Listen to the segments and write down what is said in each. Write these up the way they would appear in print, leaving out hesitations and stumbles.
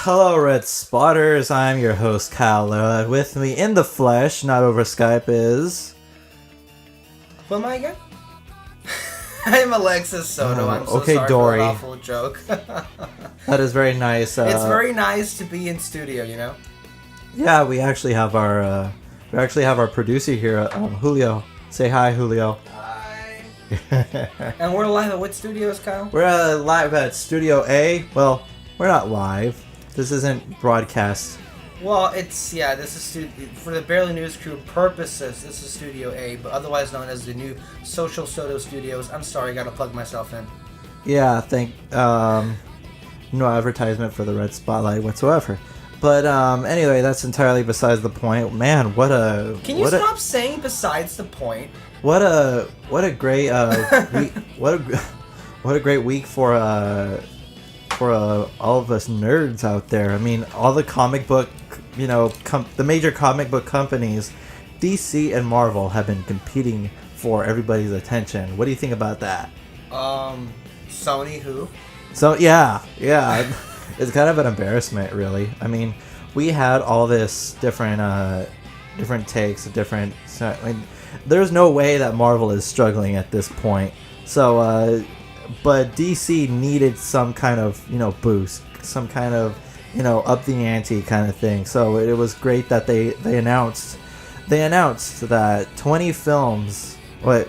Hello, Red Spotters. I'm your host, Kyle. With me in the flesh, not over Skype, is... Who am I again? I'm Alexis Soto. I'm so okay, sorry Dory. for that awful joke. That is very nice. It's very nice to be in studio, you know? Yeah, we actually have our producer here, Julio. Say hi, Julio. Hi. And we're live at what studios, Kyle? We're live at Studio A. Well, we're not live. This isn't broadcast. Well, this is for the Barely News Crew purposes, this is Studio A, but otherwise known as the new Social Soto Studios. I'm sorry, I gotta plug myself in. Yeah, no advertisement for the Red Spotlight whatsoever. But anyway, that's entirely besides the point. Man, Can you stop saying besides the point? What a great week, what a great week for all of us nerds out there. I mean, all the comic book, the major comic book companies, DC and Marvel, have been competing for everybody's attention. What do you think about that? Sony who? So yeah, it's kind of an embarrassment, really. I mean, we had all this different takes, there's no way that Marvel is struggling at this point. So, but DC needed some kind of, boost, some kind of, up the ante kind of thing. So it was great that they announced that 20 films. Wait,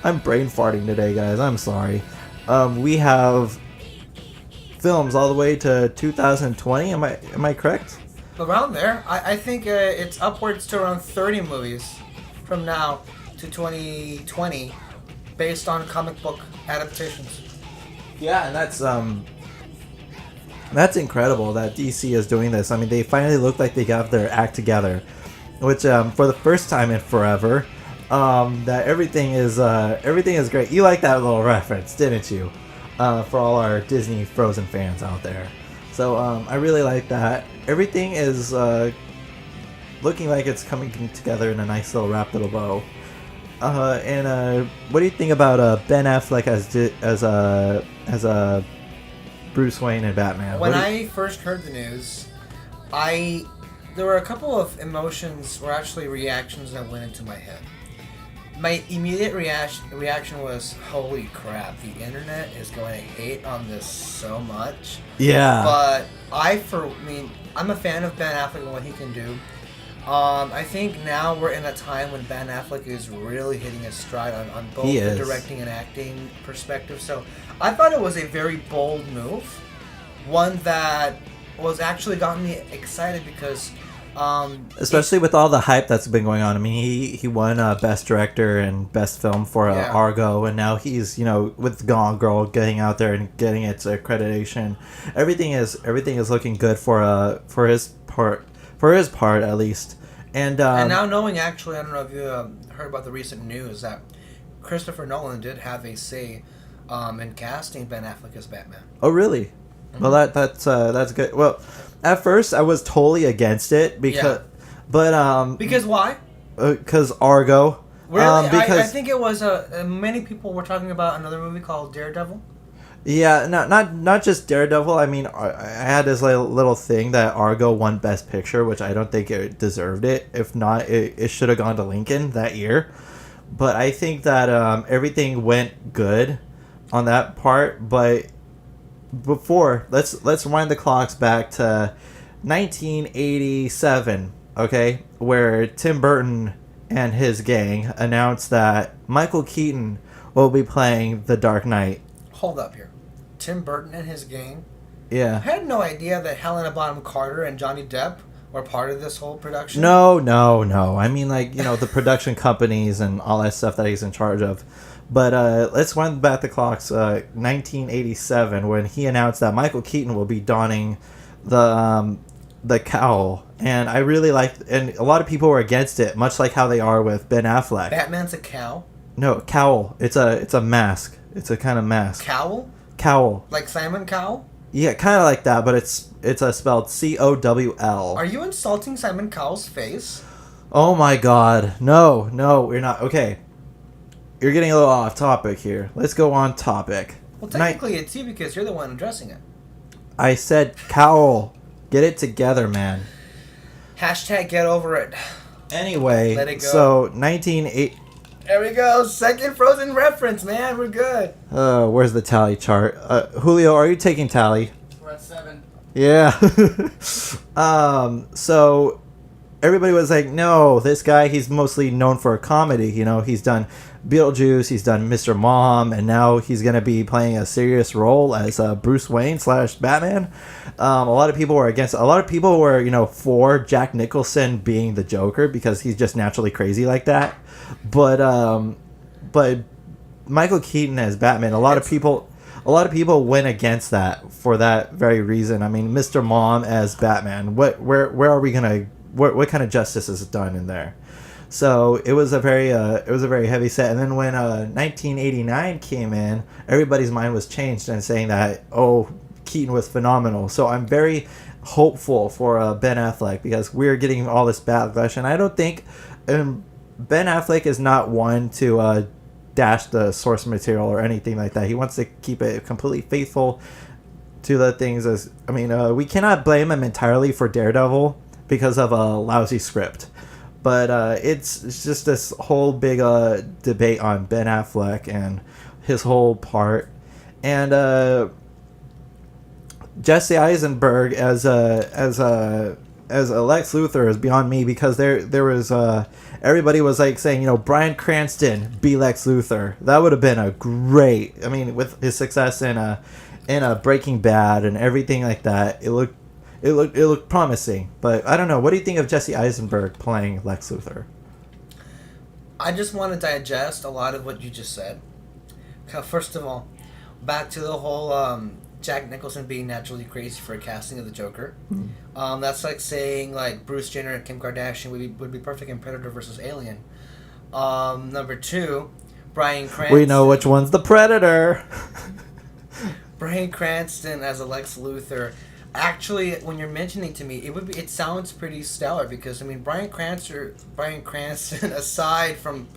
I'm brain farting today, guys. I'm sorry. We have films all the way to 2020. Am I correct? Around there. I think it's upwards to around 30 movies from now to 2020 based on comic book adaptations. Yeah, and that's incredible that DC is doing this. I mean, they finally look like they got their act together, which for the first time in forever, that everything is great. You like that little reference, didn't you? For all our Disney Frozen fans out there. So I really like that. Everything is looking like it's coming together in a nice little wrap little bow. And what do you think about Ben Affleck as Bruce Wayne and Batman? When I first heard the news, there were a couple of emotions, or actually reactions, that went into my head. My immediate reaction was, holy crap, the internet is going to hate on this so much. Yeah. But I'm a fan of Ben Affleck and what he can do. I think now we're in a time when Ben Affleck is really hitting his stride on both the directing and acting perspective. So I thought it was a very bold move. One that was actually got me excited because... especially with all the hype that's been going on. I mean, he won Best Director and Best Film for Argo, and now he's with Gone Girl getting out there and getting its accreditation. Everything is looking good for his part at least. And now knowing, actually, I don't know if you heard about the recent news that Christopher Nolan did have a say in casting Ben Affleck as Batman. Oh, really? Mm-hmm. Well, that's good. Well, at first I was totally against it because why? Because Argo. Really? I think it was many people were talking about another movie called Daredevil. Yeah, not just Daredevil. I mean, I had this little thing that Argo won Best Picture, which I don't think it deserved it. If not, it should have gone to Lincoln that year. But I think that everything went good on that part. But before, let's wind the clocks back to 1987, okay, where Tim Burton and his gang announced that Michael Keaton will be playing The Dark Knight. Hold up here. Tim Burton and his gang? Yeah. I had no idea that Helena Bonham Carter and Johnny Depp were part of this whole production. No. I mean, the production companies and all that stuff that he's in charge of. But let's wind back the clocks. 1987, when he announced that Michael Keaton will be donning the cowl. And I really liked, and a lot of people were against it, much like how they are with Ben Affleck. Batman's a cow? No, cowl. It's a mask. It's a kind of mask. Cowl? Cowl. Like Simon Cowell? Yeah, kind of like that, but it's spelled Cowl. Are you insulting Simon Cowell's face? Oh my God. No, we're not. Okay. You're getting a little off topic here. Let's go on topic. Well, technically it's you because you're the one addressing it. I said, Cowl, get it together, man. Hashtag get over it. Anyway, Let it go. So 1980. There we go. Second Frozen reference, man. We're good. Where's the tally chart? Julio, are you taking tally? We're at 7. Yeah. So everybody was like, no, this guy, he's mostly known for a comedy. You know, he's done Beetlejuice, he's done Mr. Mom, and now he's going to be playing a serious role as Bruce Wayne / Batman. A lot of people were against, a lot of people were, you know, for Jack Nicholson being the Joker because he's just naturally crazy like that. But Michael Keaton as Batman, a lot of people went against that for that very reason. I mean, Mr. Mom as Batman, where are we gonna, what kind of justice is done in there? So it was a very heavy set. And then when 1989 came in, everybody's mind was changed and saying that, oh, Keaton was phenomenal. So I'm very hopeful for Ben Affleck because we're getting all this backlash, and I don't think Ben Affleck is not one to dash the source material or anything like that. He wants to keep it completely faithful to the things. As I mean, we cannot blame him entirely for Daredevil because of a lousy script. But it's just this whole big debate on Ben Affleck and his whole part. And Jesse Eisenberg as Lex Luthor is beyond me because there was everybody was like saying, you know, Bryan Cranston be Lex Luthor. That would have been a great. I mean, with his success in a Breaking Bad and everything like that, it looked promising. But I don't know. What do you think of Jesse Eisenberg playing Lex Luthor? I just want to digest a lot of what you just said. First of all, back to the whole Jack Nicholson being naturally crazy for a casting of the Joker. Mm-hmm. That's like saying like Bruce Jenner and Kim Kardashian would be perfect in Predator versus Alien. Number 2, Bryan Cranston. We know which one's the Predator. Bryan Cranston as a Lex Luthor. Actually, when you're mentioning to me, it sounds pretty stellar because I mean Bryan Cranston aside from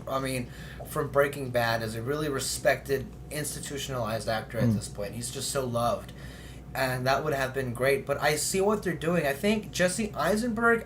Breaking Bad is a really respected institutionalized actor at this point. He's just so loved. And that would have been great, but I see what they're doing. I think Jesse Eisenberg,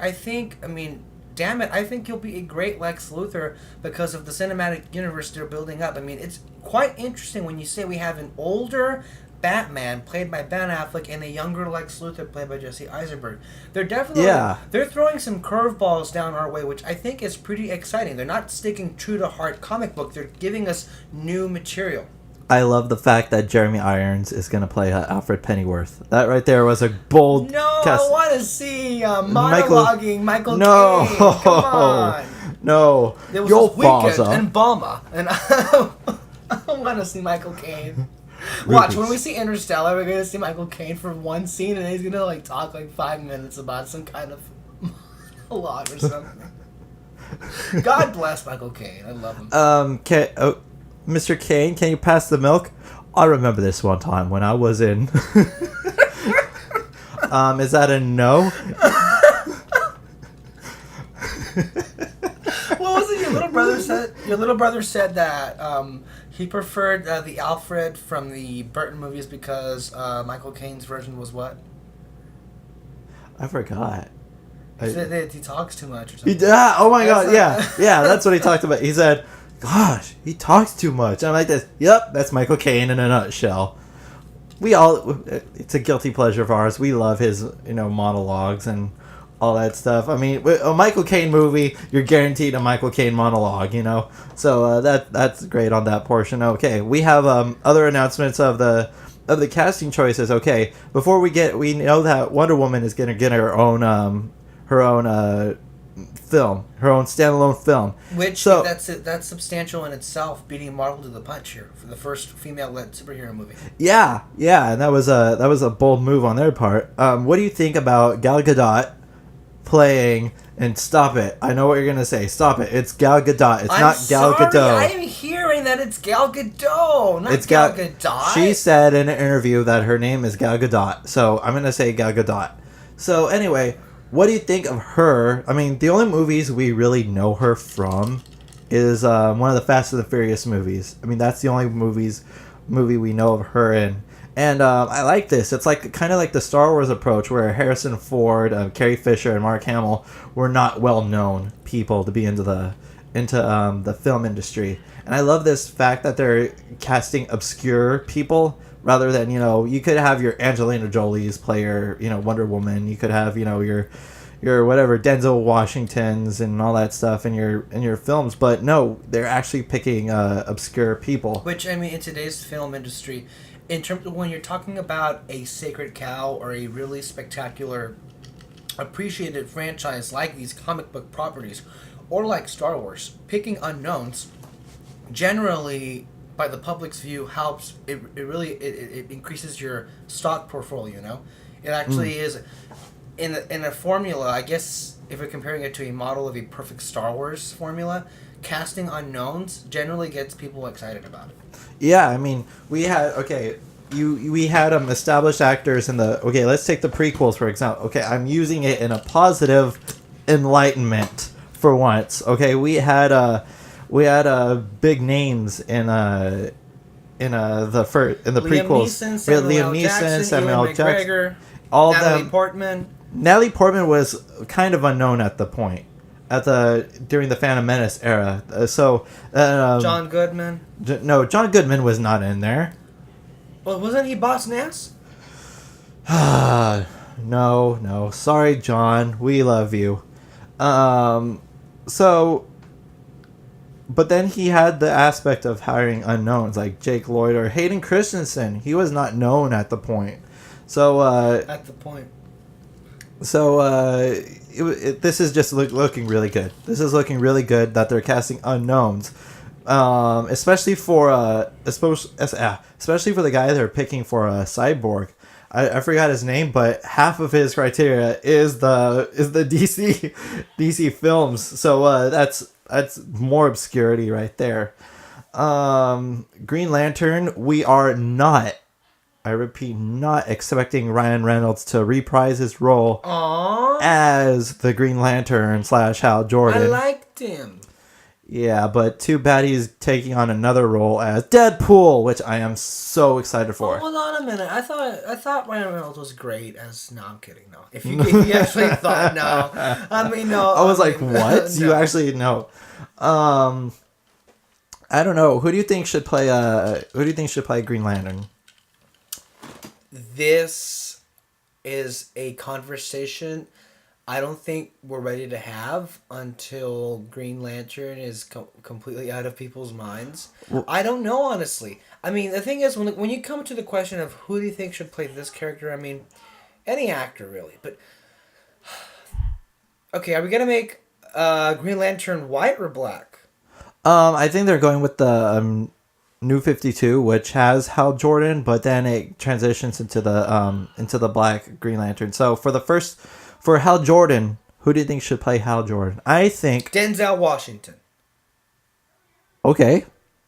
damn it, I think he'll be a great Lex Luthor because of the cinematic universe they're building up. I mean, it's quite interesting when you say we have an older Batman played by Ben Affleck and a younger Lex Luthor played by Jesse Eisenberg. They're definitely they're throwing some curveballs down our way, which I think is pretty exciting. They're not sticking true to hard comic book. They're giving us new material. I love the fact that Jeremy Irons is going to play Alfred Pennyworth. That right there was a bold cast. I want to see monologuing Michael Caine. No. Come on. No. There was this weekend in Balma, and I want to see Michael Caine. Watch, when we see Interstellar, we're going to see Michael Caine for one scene, and he's going to like talk like 5 minutes about some kind of monologue or something. God bless Michael Caine. I love him. Mr. Caine, can you pass the milk? I remember this one time when I was in... is that a no? What was it your little brother said? Your little brother said that he preferred the Alfred from the Burton movies because Michael Caine's version was what? I forgot. He said that he talks too much or something. Oh my god, yeah. Yeah, that's what he talked about. He said, gosh, he talks too much. I'm like this. Yep, that's Michael Caine in a nutshell. It's a guilty pleasure of ours. We love his, monologues and all that stuff. I mean, a Michael Caine movie, you're guaranteed a Michael Caine monologue, So that's great on that portion. Okay, we have other announcements of the casting choices. Okay, before we know that Wonder Woman is gonna get her own film, her own standalone film. Which that's substantial in itself, beating Marvel to the punch here for the first female-led superhero movie. Yeah, and that was a bold move on their part. What do you think about Gal Gadot playing? And stop it! I know what you're gonna say. Stop it! It's Gal Gadot. It's not Gal Gadot. I'm hearing that it's Gal Gadot, not Gal Gadot. She said in an interview that her name is Gal Gadot, so I'm gonna say Gal Gadot. So anyway. What do you think of her? I mean, the only movies we really know her from is one of the Fast and the Furious movies. I mean, that's the only movie we know of her in. And I like this. It's like kind of like the Star Wars approach, where Harrison Ford, Carrie Fisher, and Mark Hamill were not well known people to be into the film industry. And I love this fact that they're casting obscure people rather than, you could have your Angelina Jolie's play your, Wonder Woman. You could have, your whatever Denzel Washingtons and all that stuff in your films, but no, they're actually picking obscure people. Which, I mean, in today's film industry, in terms of when you're talking about a sacred cow or a really spectacular, appreciated franchise like these comic book properties, or like Star Wars, picking unknowns, generally, by the public's view, helps. It really increases your stock portfolio. It actually is in a formula. I guess if we're comparing it to a model of a perfect Star Wars formula, casting unknowns generally gets people excited about it. Yeah, I mean, we had we had established actors in the let's take the prequels for example. I'm using it in a positive enlightenment for once. We had big names in the prequels. We had Liam Neeson, Samuel L. Jackson, all Natalie them. Portman. Natalie Portman was kind of unknown at the point, during the Phantom Menace era. John Goodman. No, John Goodman was not in there. Well, wasn't he Boss Nass? No. Sorry, John. We love you. But then he had the aspect of hiring unknowns like Jake Lloyd or Hayden Christensen. He was not known at the point. At the point. This is just looking really good. This is looking really good that they're casting unknowns, especially for the guy they're picking for a Cyborg. I forgot his name, but half of his criteria is the DC films. So that's more obscurity right there. Green Lantern, we are not. I repeat, not expecting Ryan Reynolds to reprise his role as the Green Lantern / Hal Jordan. I liked him. Yeah, but too bad he's taking on another role as Deadpool, which I am so excited for. Hold on a minute. I thought Ryan Reynolds was great as. No, I'm kidding. No, if you actually thought no, I mean no. I was like, what? No. You actually know? I don't know. Who do you think should play? Who do you think should play Green Lantern? This is a conversation I don't think we're ready to have until Green Lantern is completely out of people's minds. Well, I don't know, honestly. I mean, the thing is, when you come to the question of who do you think should play this character, I mean, any actor, really. But, okay, are we going to make Green Lantern white or black? I think they're going with the New 52, which has Hal Jordan, but then it transitions into the black Green Lantern. So for Hal Jordan, who do you think should play Hal Jordan? I think Denzel Washington. Okay,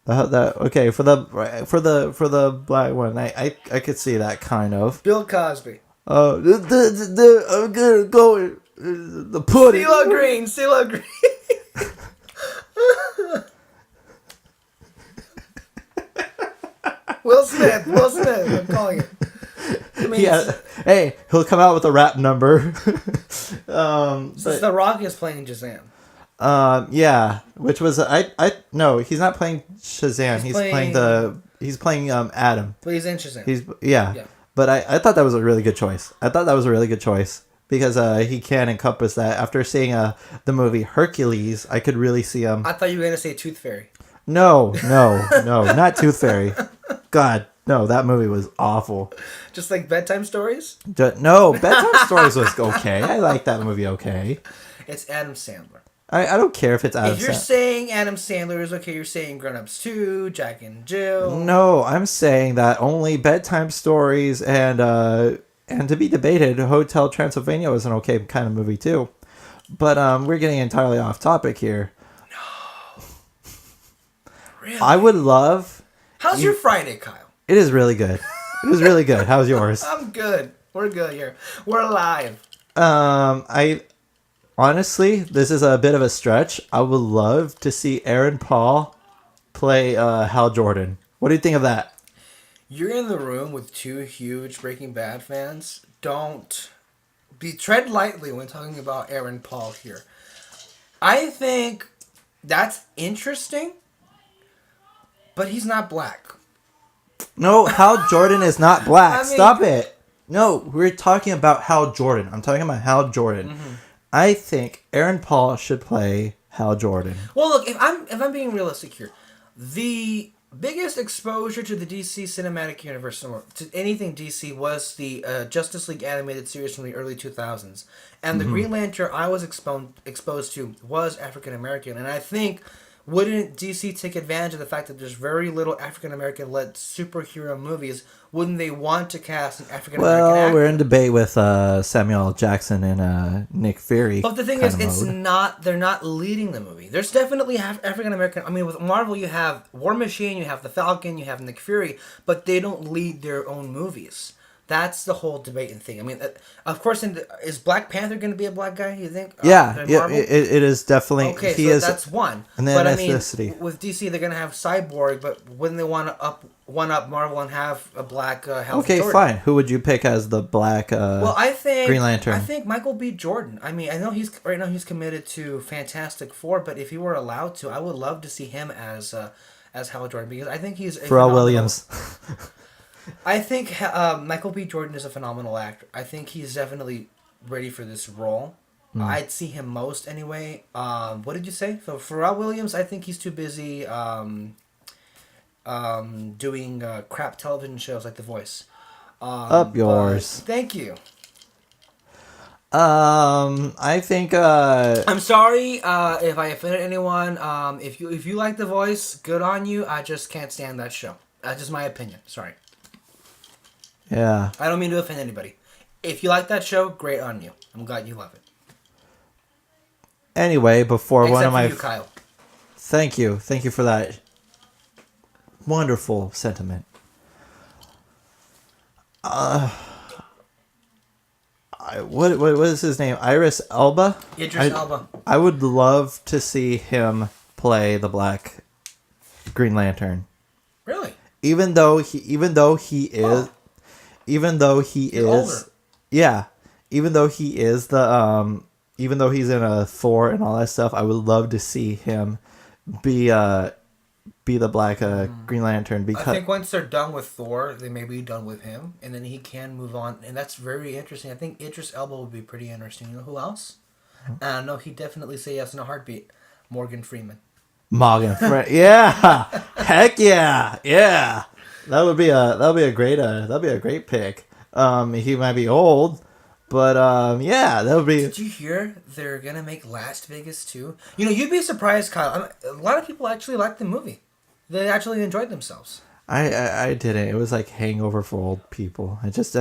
okay for the black one, I could see that kind of. Bill Cosby. I'm gonna go the pudding. CeeLo Green. Will Smith, I'm calling it. I mean, hey, he'll come out with a rap number. The Rock is playing Shazam. Yeah, which was no, he's not playing Shazam. He's playing Adam. But he's in Shazam. Yeah. But I thought that was a really good choice. Because he can encompass that. After seeing the movie Hercules, I could really see him. I thought you were gonna say Tooth Fairy. No, not Tooth Fairy. God, no, that movie was awful. Just like Bedtime Stories? No, Bedtime Stories was okay. I like that movie okay. It's Adam Sandler. I don't care if it's Adam Sandler. If you're saying Adam Sandler is okay, you're saying Grown Ups 2, Jack and Jill. No, I'm saying that only Bedtime Stories and to be debated, Hotel Transylvania was an okay kind of movie too. But we're getting entirely off topic here. No. Really? I would love... How's your Friday, Kyle? It is really good. How's yours? I'm good. We're good here. We're alive. Honestly, this is a bit of a stretch. I would love to see Aaron Paul play Hal Jordan. What do you think of that? you're in the room with two huge Breaking Bad fans. Tread lightly when talking about Aaron Paul here. I think that's interesting, but he's not black. No, Hal Jordan is not black. I mean, Stop it. No, we're talking about Hal Jordan. I'm talking about Hal Jordan. Mm-hmm. I think Aaron Paul should play Hal Jordan. Well, look, if I'm being realistic here, the biggest exposure to the DC cinematic universe or to anything DC was the Justice League animated series from the early 2000s, and the Green Lantern I was exposed to was African American, and I think. Wouldn't DC take advantage of the fact that there's very little African American led superhero movies? Wouldn't they want to cast an African American actor? Well, we're in debate with Samuel L. Jackson and Nick Fury. But the thing is, they're not leading the movie. There's definitely African American. I mean, with Marvel, you have War Machine, you have the Falcon, you have Nick Fury, but they don't lead their own movies. That's the whole debate and thing. I mean, of course, is Black Panther going to be a black guy? You think? Yeah, it is definitely. Okay, that's one. And then ethnicity. I mean, with DC, they're going to have Cyborg, but wouldn't they want to one up Marvel and have a black Hal Okay, Jordan? fine. Who would you pick as the black? I think Green Lantern. I think Michael B. Jordan. I mean, I know right now he's committed to Fantastic Four, but if he were allowed to, I would love to see him as Hal Jordan because I think he's Pharrell Williams. I think Michael B. Jordan is a phenomenal actor. I think he's definitely ready for this role. I'd see him most anyway. What did you say? So Pharrell Williams, I think he's too busy doing crap television shows like The Voice. Up yours. Thank you. I think. I'm sorry if I offended anyone. If you like The Voice, good on you. I just can't stand that show. That's just my opinion. Sorry. Yeah. I don't mean to offend anybody. If you like that show, great on you. I'm glad you love it. Anyway, before Except one of my. for you, Kyle. Thank you for that wonderful sentiment. What is his name? Idris Elba. Elba. I would love to see him play the Black Green Lantern. Really? Even though he is. Even though he is older. Yeah. Even though he is even though he's in a Thor and all that stuff, I would love to see him be the Black Green Lantern because I think once they're done with Thor, they may be done with him, and then he can move on, and that's very interesting. I think Idris Elba would be pretty interesting. You know who else? No, he'd definitely say yes in a heartbeat. Morgan Freeman. Yeah, heck yeah. That'd be a great pick. He might be old, but yeah, that would be. Did you hear they're gonna make Las Vegas too? You know, you'd be surprised, Kyle. A lot of people actually liked the movie. They actually enjoyed themselves. I didn't. It was like Hangover for old people. I just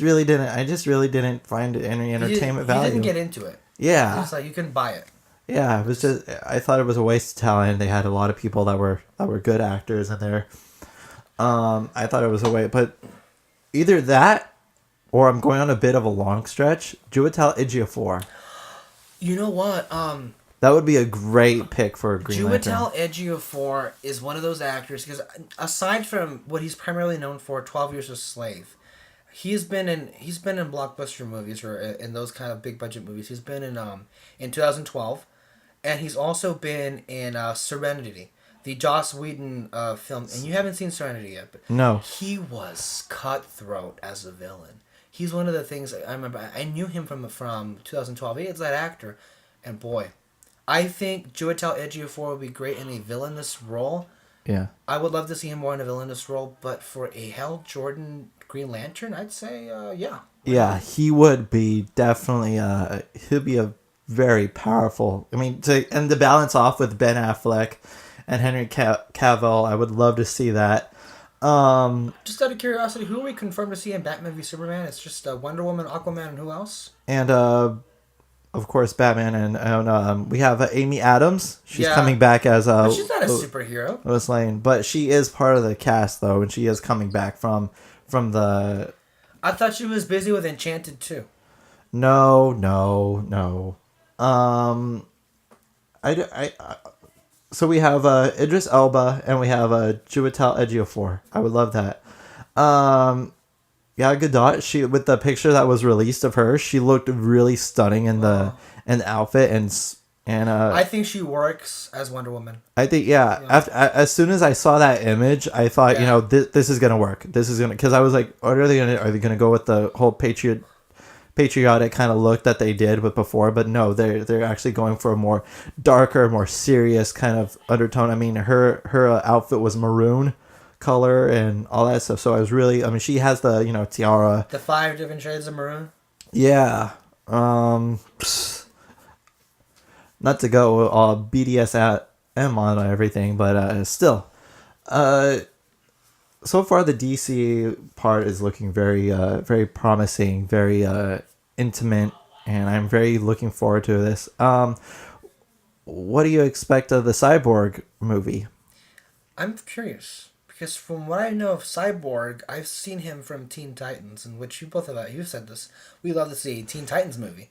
really didn't find any entertainment value. You didn't get into it. Yeah. It's like you couldn't buy it. Yeah, it was just. I thought it was a waste of talent. They had a lot of people that were good actors in there. I thought it was a waste, but either that, or I'm going on a bit of a long stretch. Chiwetel Ejiofor. You know what? That would be a great pick for Green Lantern. Chiwetel Ejiofor is one of those actors because aside from what he's primarily known for, 12 Years a Slave, he's been in blockbuster movies or in those kind of big budget movies. He's been in 2012, and he's also been in Serenity, the Joss Whedon film. And you haven't seen Serenity yet, but no, he was cutthroat as a villain. He's one of the things I remember. I knew him from 2012. He is that actor, and boy. I think Chiwetel Ejiofor would be great in a villainous role. Yeah. I would love to see him more in a villainous role, but for a Hal Jordan Green Lantern, I'd say, yeah. Yeah, he would be definitely, he'd be a very powerful, to balance off with Ben Affleck and Henry Cavill, I would love to see that. Just out of curiosity, who are we confirmed to see in Batman v Superman? It's just Wonder Woman, Aquaman, and who else? And, of course, Batman, and we have Amy Adams. She's coming back as but she's not a superhero. Lois Lane, but she is part of the cast though, and she is coming back from the. I thought she was busy with Enchanted too. No. So we have Idris Elba and we have Chiwetel Ejiofor. I would love that. Yeah, Gadot. She with the picture that was released of her, she looked really stunning in the outfit and I think she works as Wonder Woman. I think yeah. Yeah. As soon as I saw that image, I thought Yeah. this is gonna work. This is gonna because I was like, what are they gonna go with the whole patriotic kind of look that they did with before? But no, they're actually going for a more darker, more serious kind of undertone. I mean, her outfit was maroon color and all that stuff. So I was really, I mean, she has the tiara. The 5 different shades of maroon. Yeah. Not to go all BDSM on everything, but still, so far the DC part is looking very promising, very intimate, and I'm very looking forward to this. What do you expect of the Cyborg movie? I'm curious because from what I know of Cyborg, I've seen him from Teen Titans, in which you both have you've said this. We love to see a Teen Titans movie,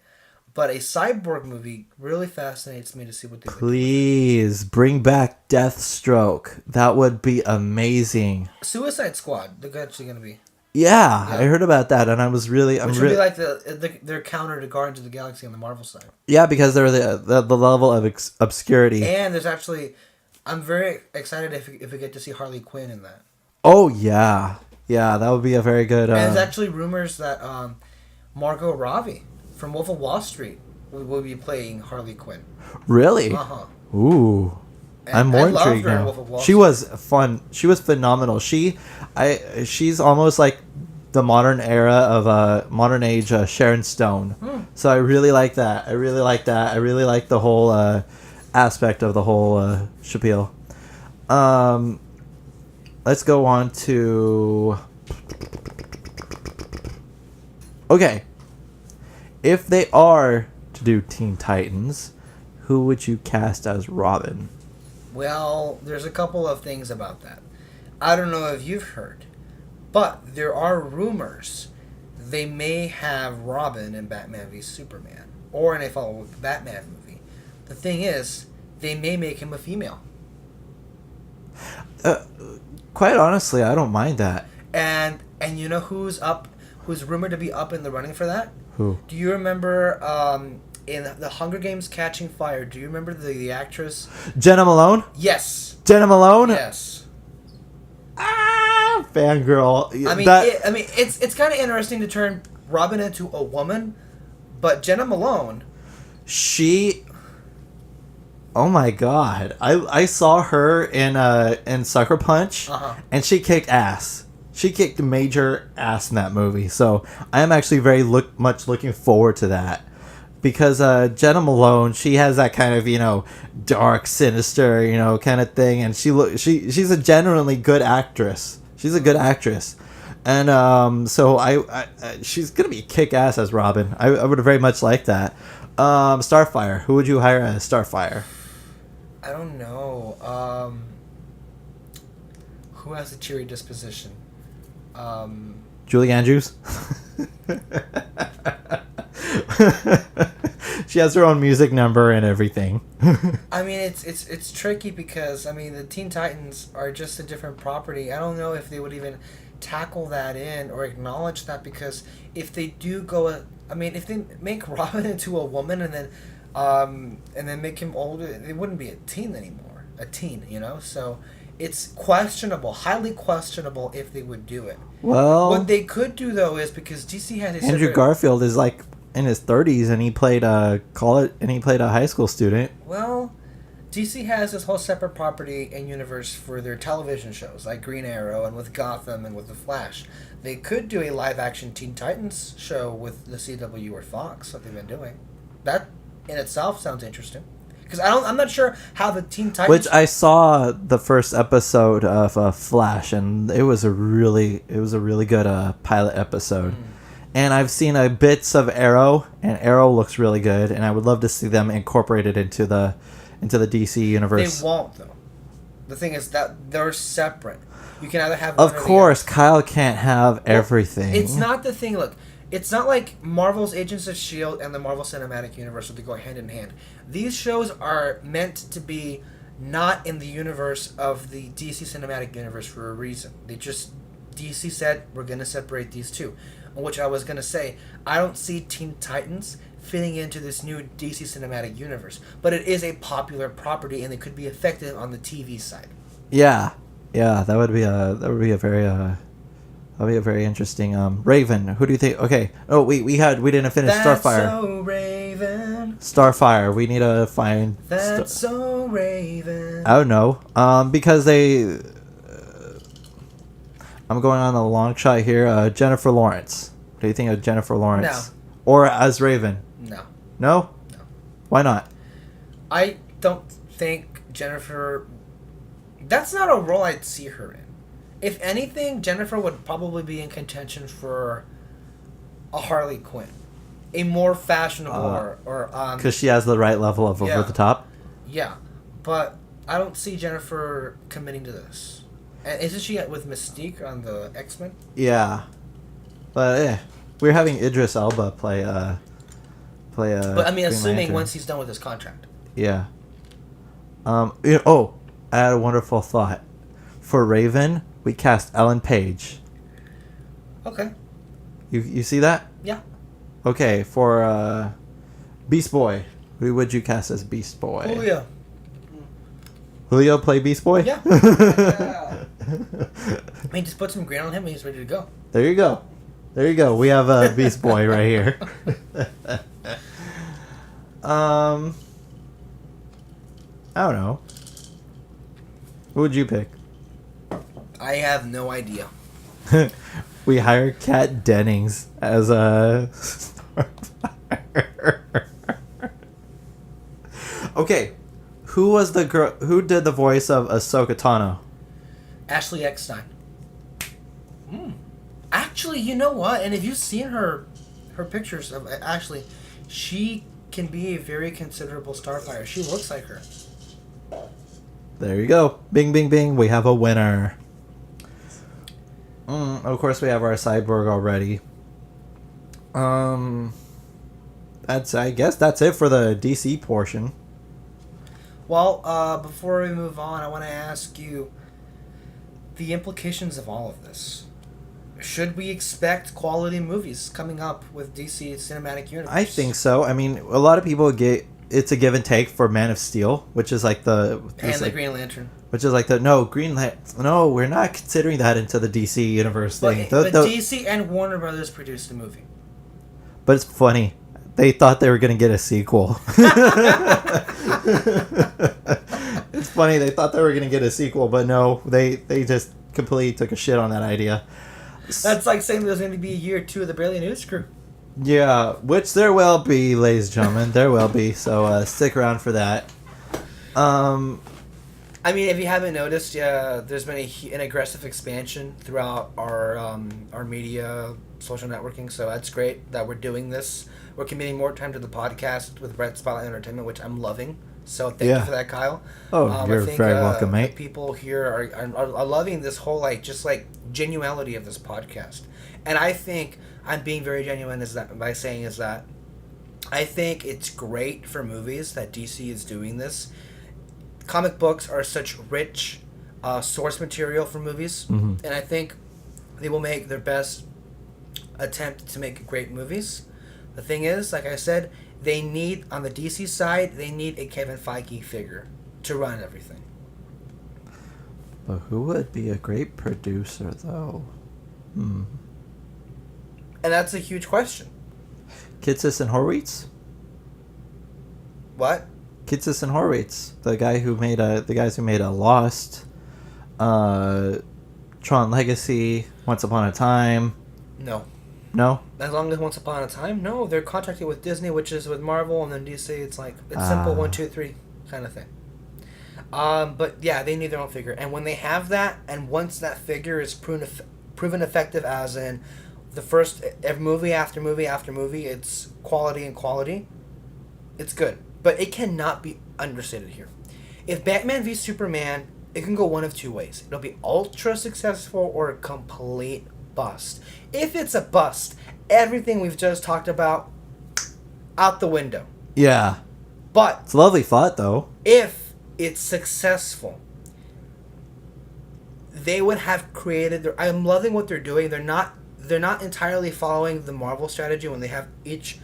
but a Cyborg movie really fascinates me to see what they would do. Please bring back Deathstroke. That would be amazing. Suicide Squad. They're actually gonna be. Yeah, I heard about that, and I was really, Which would be like their counter to Guardians of the Galaxy on the Marvel side. yeah, because they're the level of obscurity. And there's actually, I'm very excited if we get to see Harley Quinn in that. Oh yeah, that would be a very good. And there's actually rumors that Margot Robbie from Wolf of Wall Street will be playing Harley Quinn. Really? Ooh. And I'm more I loved intrigued her in now. Wolf of Wall She Street. was fun. She was phenomenal. She's almost like the modern era of modern age Sharon Stone. So I really like that. I really like the whole aspect of the whole spiel. Let's go on to. Okay. If they are to do Teen Titans, who would you cast as Robin? Well, there's a couple of things about that. I don't know if you've heard, but there are rumors they may have Robin in Batman v Superman or in a follow Batman movie. The thing is, they may make him a female. Quite honestly, I don't mind that. And you know who's rumored to be up in the running for that? Who? Do you remember in the Hunger Games Catching Fire, do you remember the actress? Jenna Malone? Yes. Jenna Malone? Yes. Fangirl. I mean, it's kind of interesting to turn Robin into a woman, but Jenna Malone. Oh my god! I saw her in Sucker Punch, and she kicked ass. She kicked major ass in that movie. So I am actually very much looking forward to that. Because Jenna Malone, she has that kind of dark, sinister kind of thing, and she's a genuinely good actress. She's a good actress, and so I she's gonna be kick ass as Robin. I would very much like that. Starfire, who would you hire as Starfire? I don't know. Who has a cheery disposition? Julie Andrews. She has her own music number and everything. I mean, it's tricky because I mean the Teen Titans are just a different property. I don't know if they would even tackle that in or acknowledge that, because if they do go, I mean, if they make Robin into a woman and then make him older, it wouldn't be a teen anymore. A teen, So it's questionable, highly questionable if they would do it. Well, what they could do though is, because DC has Andrew Garfield is like in his 30s and he played a high school student. Well, DC has this whole separate property and universe for their television shows, like Green Arrow and with Gotham and with The Flash. They could do a live-action Teen Titans show with the CW or Fox, like they've been doing. That in itself sounds interesting. Because I'm not sure how the Teen Titans... Which I saw the first episode of Flash, and it was a really good pilot episode. And I've seen bits of Arrow, and Arrow looks really good, and I would love to see them incorporated into the DC universe. They won't, though. The thing is that they're separate. You can either have one Of course, Kyle can't have everything. It's not the thing. Look, it's not like Marvel's Agents of S.H.I.E.L.D. and the Marvel Cinematic Universe where they go hand in hand. These shows are meant to be not in the universe of the DC Cinematic Universe for a reason. DC said we're going to separate these two. Which I was going to say, I don't see Teen Titans fitting into this new DC cinematic universe, but it is a popular property and it could be effective on the TV side. Yeah, that would be a very interesting. Raven, who do you think? Okay, we didn't finish Starfire. So Raven. Starfire, we need to find. That's so Raven. I don't know. Because they. I'm going on a long shot here. Jennifer Lawrence. What do you think of Jennifer Lawrence? No. Or as Raven? No. No? No. Why not? I don't think Jennifer... That's not a role I'd see her in. If anything, Jennifer would probably be in contention for a Harley Quinn. A more fashionable or because she has the right level of over the top? Yeah. But I don't see Jennifer committing to this. And isn't she with Mystique on the X-Men? Yeah. But we're having Idris Elba play But I mean, Green assuming Lantern. once he's done with his contract. Yeah. I had a wonderful thought. For Raven, we cast Ellen Page. Okay. You see that? Yeah. Okay, for Beast Boy, who would you cast as Beast Boy? Julio. Julio play Beast Boy? Yeah. I mean, just put some green on him and he's ready to go. There you go. We have a Beast Boy right here. I don't know. Who would you pick? I have no idea. We hire Kat Dennings as a Starfire. Okay, who was the girl? Who did the voice of Ahsoka Tano? Ashley Eckstein. Actually, you know what? And if you've seen her pictures of Ashley, she can be a very considerable Starfire. She looks like her. There you go. Bing, bing, bing. We have a winner. Of course, we have our Cyborg already. I guess that's it for the DC portion. Well, before we move on, I want to ask you the implications of all of this. Should we expect quality movies coming up with DC Cinematic Universe? I think so. I mean, a lot of people it's a give and take for Man of Steel, which is like the Green Lantern. Which is like Green Lantern. No, we're not considering that into the DC universe thing. But DC and Warner Brothers produced the movie. But it's funny. They thought they were going to get a sequel. It's funny. They thought they were going to get a sequel, but no, they just completely took a shit on that idea. That's like saying there's going to be a year 2 of the Barely News Crew. Yeah, which there will be, ladies and gentlemen. There will be. So stick around for that. I mean, if you haven't noticed, there's been an aggressive expansion throughout our media, social networking. So that's great that we're doing this. We're committing more time to the podcast with Red Spotlight Entertainment, which I'm loving. So thank you for that, Kyle. Oh, you're very welcome, mate. People here are loving this whole just genuality of this podcast, and I think I'm being very genuine by saying that I think it's great for movies that DC is doing this. Comic books are such rich source material for movies, and I think they will make their best attempt to make great movies. The thing is, like I said, they need, on the DC side, they need a Kevin Feige figure to run everything. But who would be a great producer, though? And that's a huge question. Kitsis and Horwitz? What? Kitsis and Horwitz, the guys who made Lost, Tron Legacy, Once Upon a Time. No? As long as Once Upon a Time? No, they're contracted with Disney, which is with Marvel, and then DC, it's simple 1, 2, 3 kind of thing. But yeah, they need their own figure. And when they have that, and once that figure is proven effective, as in the first movie after movie after movie, it's quality and quality, it's good. But it cannot be understated here. If Batman v Superman, it can go one of two ways. It'll be ultra successful or a complete bust. If it's a bust, everything we've just talked about, out the window. Yeah. But it's a lovely thought, though. If it's successful, they would have created their. I'm loving what they're doing. They're not entirely following the Marvel strategy when they have each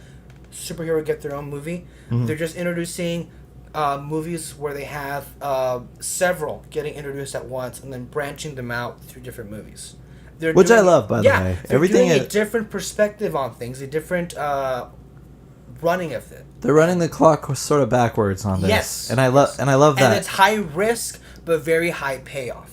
superhero get their own movie. Mm-hmm. They're just introducing movies where they have several getting introduced at once and then branching them out through different movies. Which I love, by the way. Everything doing a different perspective on things, a different running of it. They're running the clock sort of backwards on this. Yes, and I love that. And it's high risk but very high payoff.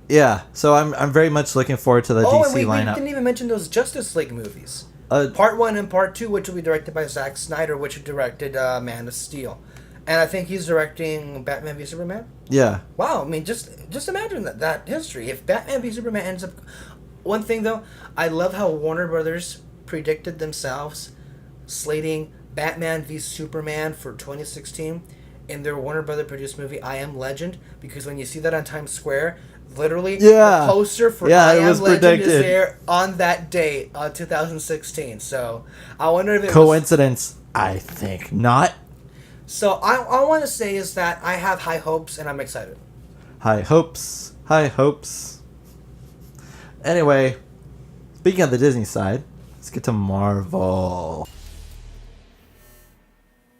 Yeah, so I'm very much looking forward to the DC lineup. We didn't even mention those Justice League movies. Part 1 and Part 2, which will be directed by Zack Snyder, which directed Man of Steel. And I think he's directing Batman v Superman. Yeah. Wow, I mean, just imagine that history. If Batman v Superman ends up... One thing, though, I love how Warner Brothers predicted themselves slating Batman v Superman for 2016 in their Warner Brothers produced movie I Am Legend, because when you see that on Times Square, literally the poster for I Am Legend predicted. Is there on that date, 2016. So I wonder if it coincidence. I think not. So I want to say is that I have high hopes and I'm excited. High hopes. Anyway, speaking of the Disney side, let's get to Marvel.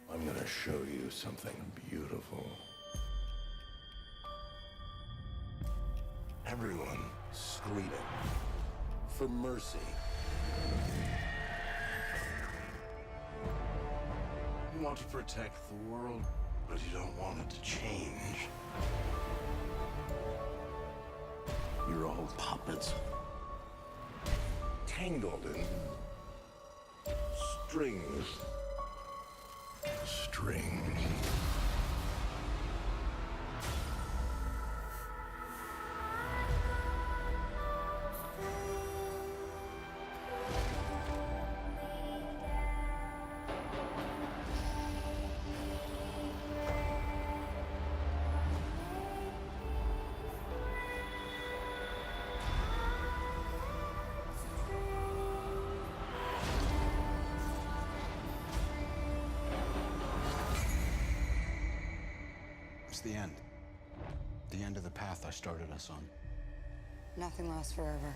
I'm going to show you something beautiful. Everyone screaming for mercy. You want to protect the world, but you don't want it to change. You're all puppets. Tangled in strings. It's the end. The end of the path I started us on. Nothing lasts forever.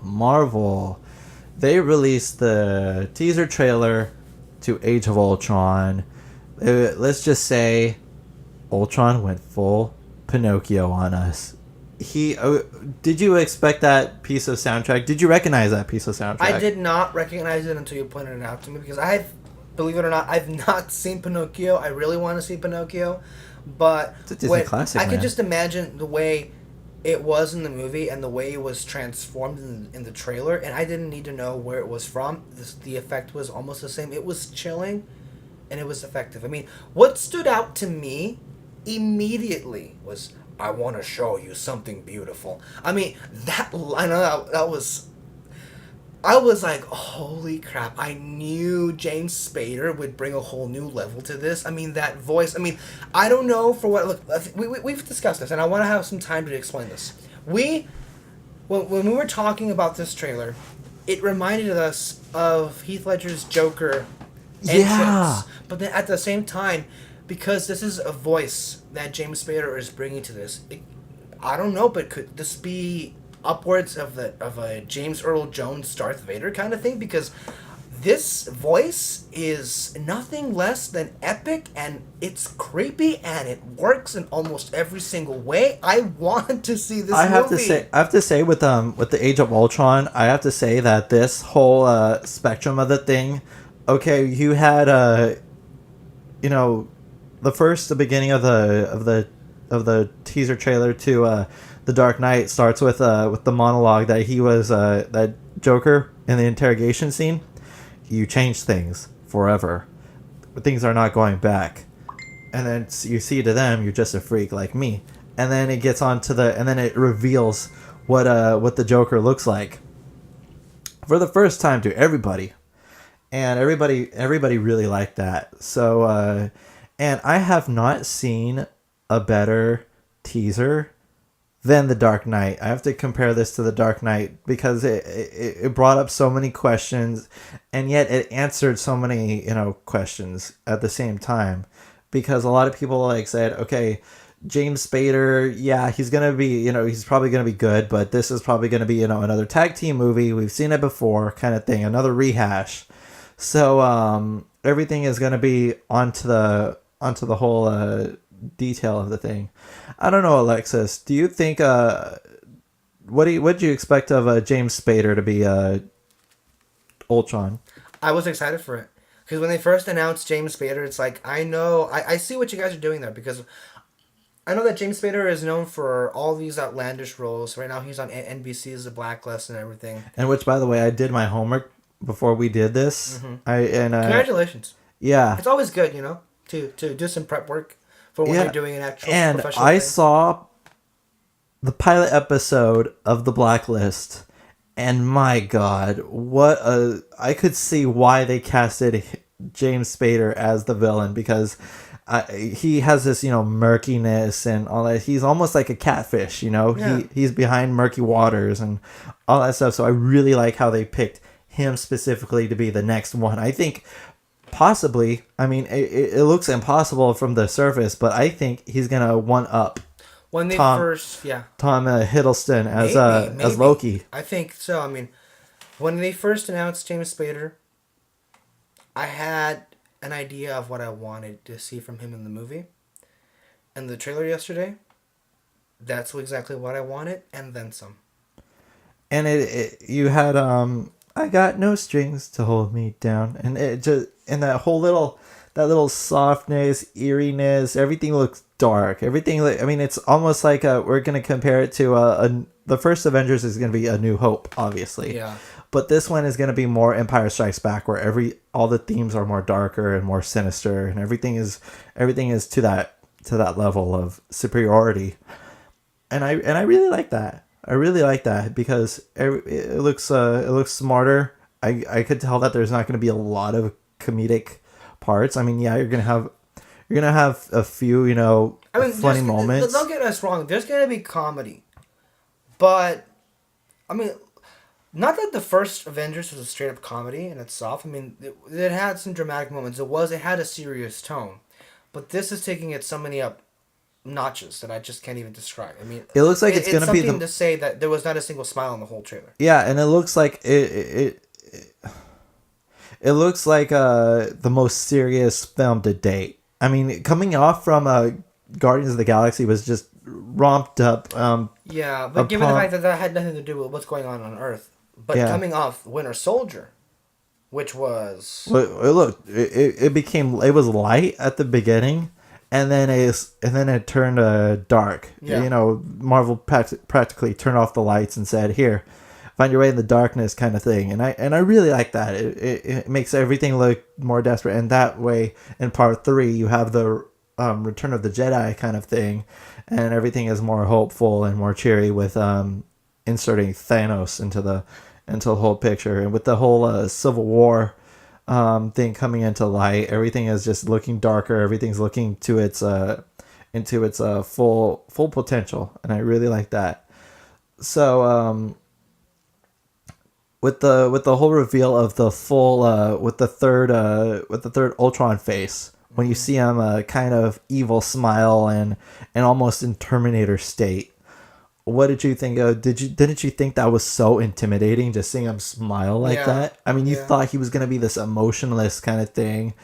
Marvel, they released the teaser trailer to Age of Ultron. Let's just say Ultron went full Pinocchio on us. Did you expect that piece of soundtrack? Did you recognize that piece of soundtrack? I did not recognize it until you pointed it out to me, because believe it or not, I've not seen Pinocchio. I really want to see Pinocchio, but it's a Disney classic, I could just imagine the way it was in the movie and the way it was transformed in the trailer, and I didn't need to know where it was from. The effect was almost the same. It was chilling, and it was effective. I mean, what stood out to me immediately was, I want to show you something beautiful. I mean, I was like, holy crap, I knew James Spader would bring a whole new level to this. I mean, that voice, I mean, I don't know for what, look, we've discussed this, and I want to have some time to explain this. When we were talking about this trailer, it reminded us of Heath Ledger's Joker entrance. Yeah. But then at the same time, because this is a voice that James Spader is bringing to this, I don't know, but could this be upwards of a James Earl Jones Darth Vader kind of thing? Because this voice is nothing less than epic, and it's creepy, and it works in almost every single way. I want to see this movie. I have to say with the Age of Ultron, I have to say that this whole spectrum of the thing, okay, you had the beginning of the teaser trailer to The Dark Knight starts with the monologue that he was that Joker in the interrogation scene. You change things forever. Things are not going back. And then you see to them, you're just a freak like me. And then it gets on to and then it reveals what the Joker looks like for the first time to everybody. And everybody really liked that. So, and I have not seen a better teaser than The Dark Knight. I have to compare this to The Dark Knight because it brought up so many questions, and yet it answered so many questions at the same time. Because a lot of people said, okay, James Spader, yeah, he's gonna be, he's probably gonna be good, but this is probably gonna be, another tag team movie. We've seen it before, kind of thing, another rehash. So everything is gonna be onto the whole detail of the thing. I don't know, Alexis. Do you think what do you expect of James Spader to be Ultron? I was excited for it because when they first announced James Spader, it's like I see what you guys are doing there because I know that James Spader is known for all these outlandish roles. Right now, he's on NBC's The Blacklist and everything. And which, by the way, I did my homework before we did this. Mm-hmm. Congratulations. Yeah, it's always good, to do some prep work for when you're doing an actual professional I thing. saw the pilot episode of The Blacklist, and my God, I could see why they casted James Spader as the villain because he has this, murkiness and all that. He's almost like a catfish, Yeah. He's behind murky waters and all that stuff. So I really like how they picked him specifically to be the next one. I think possibly, it looks impossible from the surface, but I think he's going to one-up when they Tom Hiddleston as Loki. I think so. When they first announced James Spader, I had an idea of what I wanted to see from him in the movie. And the trailer yesterday, that's exactly what I wanted, and then some. And you had I got no strings to hold me down, and it just that little softness, eeriness, everything looks dark. Everything, it's almost like we're gonna compare it to the first Avengers is gonna be A New Hope, obviously. Yeah. But this one is gonna be more Empire Strikes Back, where all the themes are more darker and more sinister, and everything is to that level of superiority. And I really like that. I really like that because it looks smarter. I could tell that there's not going to be a lot of comedic parts. You're gonna have a few funny moments. Don't get us wrong. There's gonna be comedy, but not that the first Avengers was a straight up comedy in itself. It had some dramatic moments. It had a serious tone, but this is taking it so many up notches that I just can't even describe. It looks like it's going to be something to say that there was not a single smile in the whole trailer. Yeah, and it looks like it looks like the most serious film to date. Coming off from Guardians of the Galaxy was just romped up. Yeah, but given the fact that had nothing to do with what's going on Earth, but coming off Winter Soldier, which was it was light at the beginning. And then it turned dark. Yeah. Marvel practically turned off the lights and said, "Here, find your way in the darkness," kind of thing. And I really like that. It makes everything look more desperate. And that way, in part 3, you have the Return of the Jedi kind of thing, and everything is more hopeful and more cheery with inserting Thanos into the whole picture, and with the whole Civil War thing coming into light. Everything is just looking darker. Everything's looking to its into its full potential, and I really like that. So with the whole reveal of the full with the third Ultron face, when you see him kind of evil smile and almost in Terminator state. What did you think of? Didn't you think that was so intimidating, just seeing him smile like that? You thought he was gonna be this emotionless kind of thing,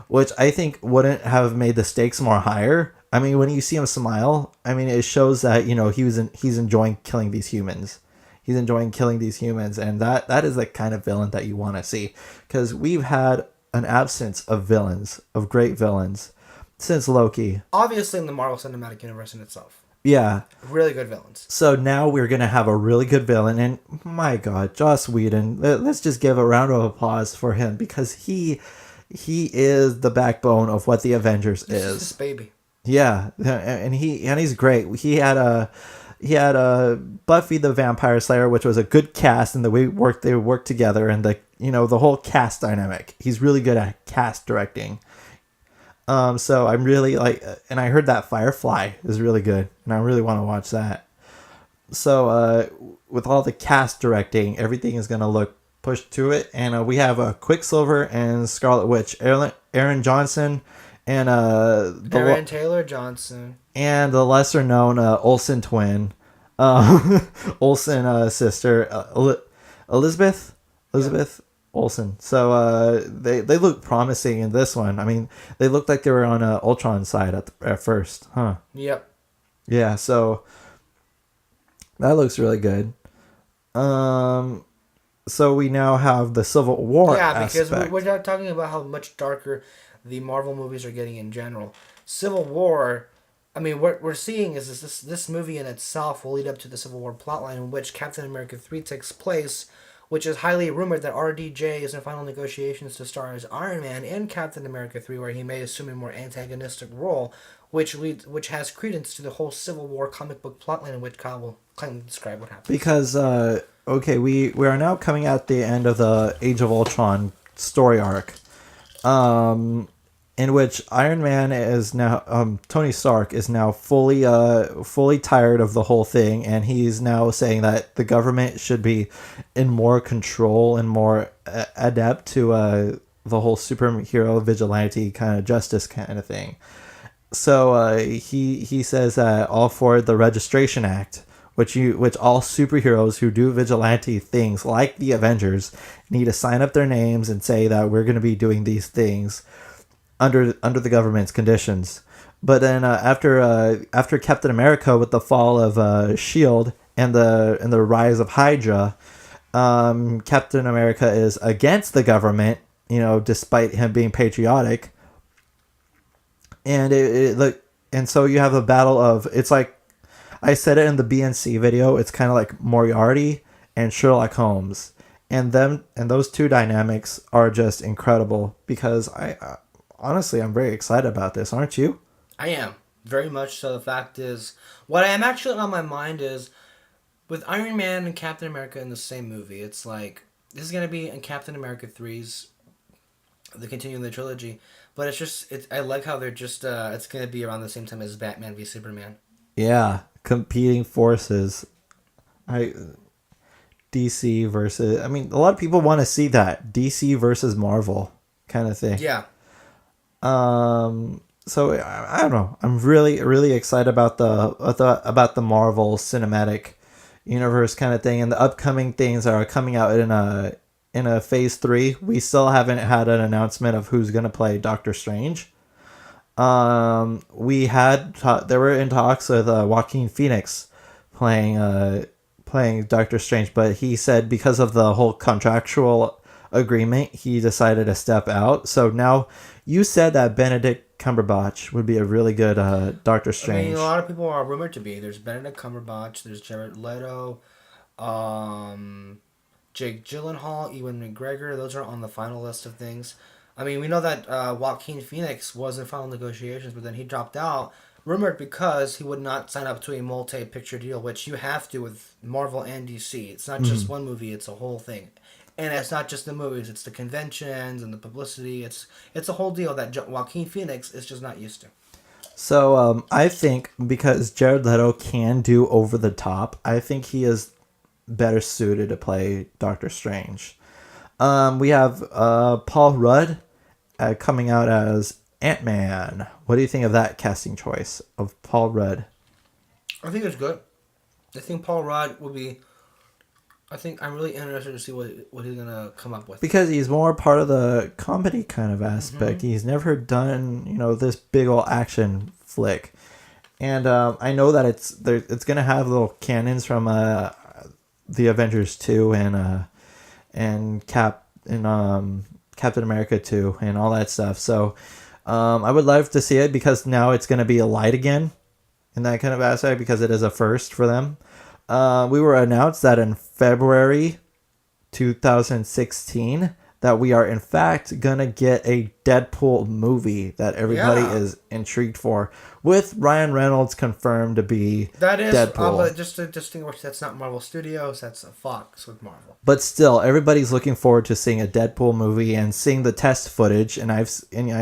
which I think wouldn't have made the stakes more higher. When you see him smile, it shows that he's enjoying killing these humans. He's enjoying killing these humans, and that is the kind of villain that you want to see, because we've had an absence of villains, of great villains, since Loki. Obviously, in the Marvel Cinematic Universe in itself. Yeah. Really good villains. So now we're going to have a really good villain. And my God, Joss Whedon, let's just give a round of applause for him because he is the backbone of what the Avengers is. This baby. Yeah, and he's great. He had a Buffy the Vampire Slayer, which was a good cast, and the way they worked together, and the whole cast dynamic. He's really good at cast directing. So I'm really and I heard that Firefly is really good, and I really want to watch that. So with all the cast directing, everything is gonna look pushed to it, and we have Quicksilver and Scarlet Witch, Aaron Johnson. And Aaron Taylor Johnson. And the lesser known Olsen twin. Olsen sister. Elizabeth Olsen. So they look promising in this one. I mean, they looked like they were on Ultron's side at first. Huh. Yep. Yeah, so that looks really good. So we now have the Civil War because aspect. we're not talking about how much darker the Marvel movies are getting in general. Civil War, I mean, what we're seeing is this movie in itself will lead up to the Civil War plotline in which Captain America 3 takes place, which is highly rumored that RDJ is in final negotiations to star as Iron Man in Captain America 3, where he may assume a more antagonistic role, which has credence to the whole Civil War comic book plotline in which Kyle will kindly describe what happens. Because, we are now coming at the end of the Age of Ultron story arc. In which Iron Man is now, Tony Stark is now fully tired of the whole thing, and he's now saying that the government should be in more control and more adept to the whole superhero vigilante kind of justice kind of thing. So he says that all for the Registration Act, which all superheroes who do vigilante things like the Avengers need to sign up their names and say that we're going to be doing these things under the government's conditions. But then after Captain America, with the fall of Shield and the rise of Hydra, Captain America is against the government, despite him being patriotic. And and so you have a battle of, it's like I said it in the BNC video, it's kind of like Moriarty and Sherlock Holmes, and those two dynamics are just incredible because honestly, I'm very excited about this. Aren't you? I am. Very much so. The fact is, what I am actually on my mind is, with Iron Man and Captain America in the same movie, it's like, this is going to be in Captain America 3's, the continuing the trilogy, but I like how they're just, it's going to be around the same time as Batman v Superman. Yeah, competing forces. DC versus, a lot of people want to see that. DC versus Marvel kind of thing. Yeah. So I don't know. I'm really, really excited about the Marvel Cinematic Universe kind of thing, and the upcoming things that are coming out in a phase 3. We still haven't had an announcement of who's gonna play Doctor Strange. They were in talks with Joaquin Phoenix playing Doctor Strange, but he said because of the whole contractual agreement, he decided to step out. So now, you said that Benedict Cumberbatch would be a really good Doctor Strange. A lot of people are rumored to be. There's Benedict Cumberbatch, there's Jared Leto, Jake Gyllenhaal, Ewan McGregor. Those are on the final list of things. We know that Joaquin Phoenix was in final negotiations, but then he dropped out, rumored because he would not sign up to a multi-picture deal, which you have to with Marvel and DC. It's not just one movie, it's a whole thing. And it's not just the movies, it's the conventions and the publicity. It's a whole deal that Joaquin Phoenix is just not used to. So I think because Jared Leto can do over the top, I think he is better suited to play Doctor Strange. We have Paul Rudd coming out as Ant-Man. What do you think of that casting choice of Paul Rudd? I think it's good. I think Paul Rudd will be... I'm really interested to see what he's going to come up with. Because he's more part of the comedy kind of aspect. Mm-hmm. He's never done, this big old action flick. And I know that it's going to have little cannons from the Avengers 2 and Captain America 2 and all that stuff. So I would love to see it because now it's going to be a light again in that kind of aspect because it is a first for them. We were announced that in February 2016 that we are in fact gonna get a Deadpool movie that everybody is intrigued for, with Ryan Reynolds confirmed to be Deadpool. But just to distinguish, that's not Marvel Studios, that's Fox with Marvel. But still, everybody's looking forward to seeing a Deadpool movie and seeing the test footage. And I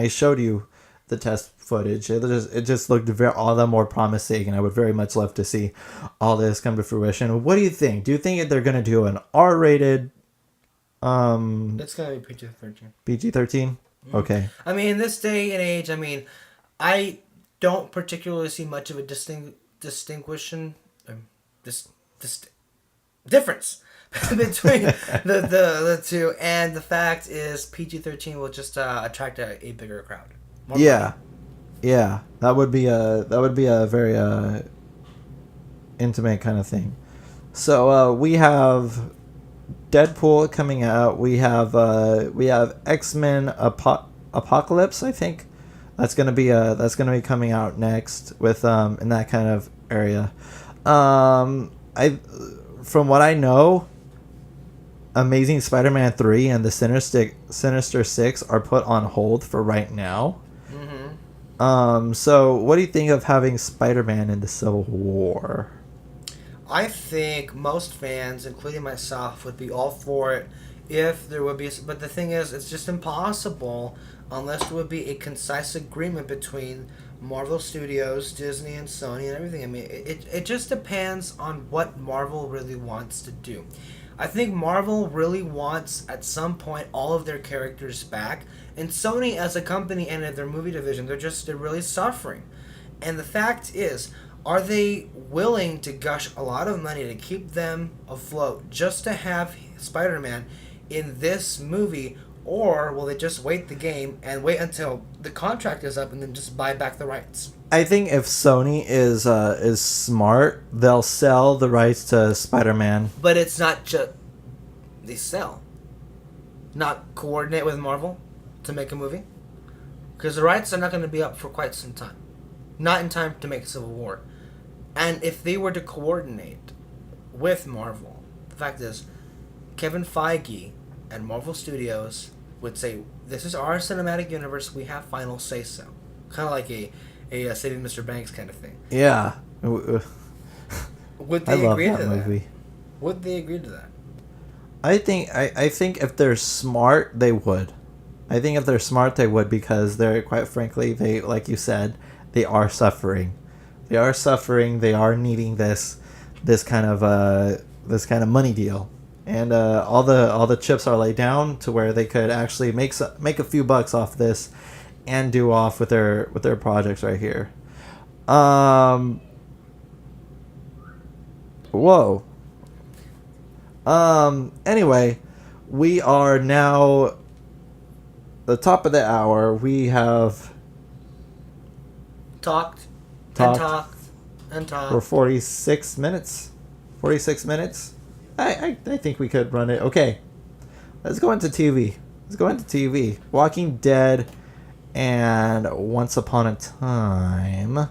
showed you the test footage. It just looked all the more promising, and I would very much love to see all this come to fruition. What do you think? Do you think they're gonna do an R-rated? It's gonna be PG-13. PG-13. Okay. I mean, in this day and age, I mean, I don't particularly see much of a difference between the two, and the fact is PG-13 will just attract a bigger crowd. Yeah, that would be a very intimate kind of thing. So we have Deadpool coming out. We have X-Men Apocalypse. I think that's gonna be coming out next with in that kind of area. From what I know, Amazing Spider-Man 3 and the Sinister Six are put on hold for right now. So what do you think of having Spider-Man in the Civil War? I think most fans, including myself, would be all for it if there would be. But the thing is, it's just impossible unless there would be a concise agreement between Marvel Studios, Disney, and Sony and everything. I mean, it just depends on what Marvel really wants to do. I think Marvel really wants, at some point, all of their characters back. And Sony, as a company and their movie division, they're really suffering. And the fact is, are they willing to gush a lot of money to keep them afloat just to have Spider-Man in this movie, or will they just wait the game and wait until the contract is up and then just buy back the rights? I think if Sony is smart, they'll sell the rights to Spider-Man. But it's not just they sell, not coordinate with Marvel to make a movie, because the rights are not going to be up for quite some time, not in time to make Civil War. And if they were to coordinate with Marvel, the fact is, Kevin Feige and Marvel Studios would say, "This is our cinematic universe. We have final say so." Kind of like a Saving Mr. Banks kind of thing. Yeah. Would they agree to that? Would they agree to that? I think if they're smart, they would. I think if they're smart, they would, because they're, quite frankly, they, like you said, they are suffering. They are suffering. They are needing this kind of money deal, and all the chips are laid down to where they could actually make a few bucks off this, and do off with their projects right here. Whoa. Anyway, we are now the top of the hour. We have talked. For 46 minutes. 46 minutes. I think we could run it. Okay. Let's go into TV. Walking Dead and Once Upon a Time.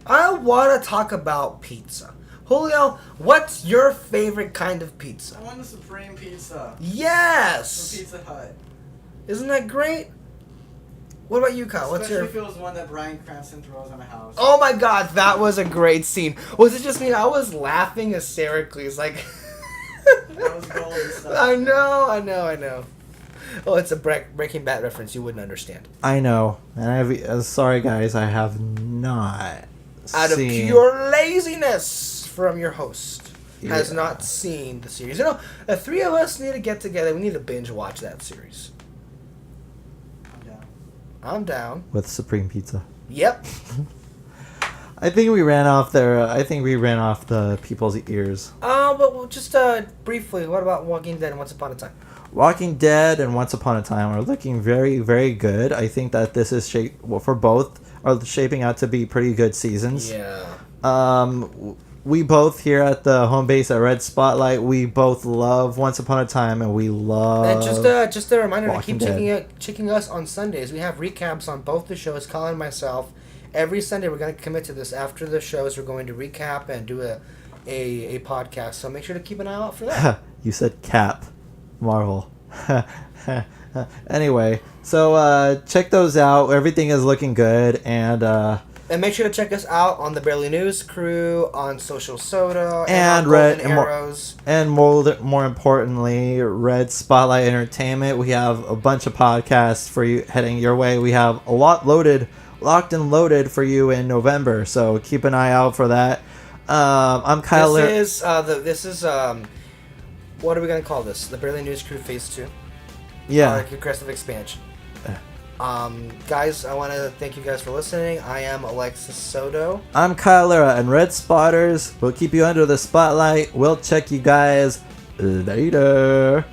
I want to talk about pizza. Julio, what's your favorite kind of pizza? I want the Supreme Pizza. Yes! From Pizza Hut. Isn't that great? What about you, Kyle? What's your... Especially if it was one that Bryan Cranston throws on a house. Oh my god, that was a great scene. Was it just me? I was laughing hysterically. It's like... That was golden stuff. I know. Oh, it's a Breaking Bad reference. You wouldn't understand. I know. And sorry, guys, I have not Out of pure laziness from your host. Has not seen the series. You know, the three of us need to get together. We need to binge watch that series. I'm down. With Supreme Pizza. Yep. I think we ran off the people's ears. But just briefly, what about Walking Dead and Once Upon a Time? Walking Dead and Once Upon a Time are looking very, very good. I think that this is for both are shaping out to be pretty good seasons. Yeah. we both here at the home base at Red Spotlight, we both love Once Upon a Time, and we love. And just a reminder to Walking keep Dead. checking us on Sundays. We have recaps on both the shows. Colin and myself, every Sunday we're going to commit to this. After the shows, we're going to recap and do a podcast. So make sure to keep an eye out for that. You said Cap, Marvel. Anyway, so check those out. Everything is looking good, and make sure to check us out on the Barely News Crew, on Social Soda, And on Red- Golden and more- Arrows. and more importantly, Red Spotlight Entertainment. We have a bunch of podcasts for you heading your way. We have a lot locked and loaded for you in November. So keep an eye out for that. I'm Kyle. This is what are we gonna call this? The Barely News Crew Phase 2. Yeah. Aggressive expansion. Guys, I want to thank you guys for listening. I am Alexis Soto. I'm Kyle Lara, and Red Spotters will keep you under the spotlight. We'll check you guys later.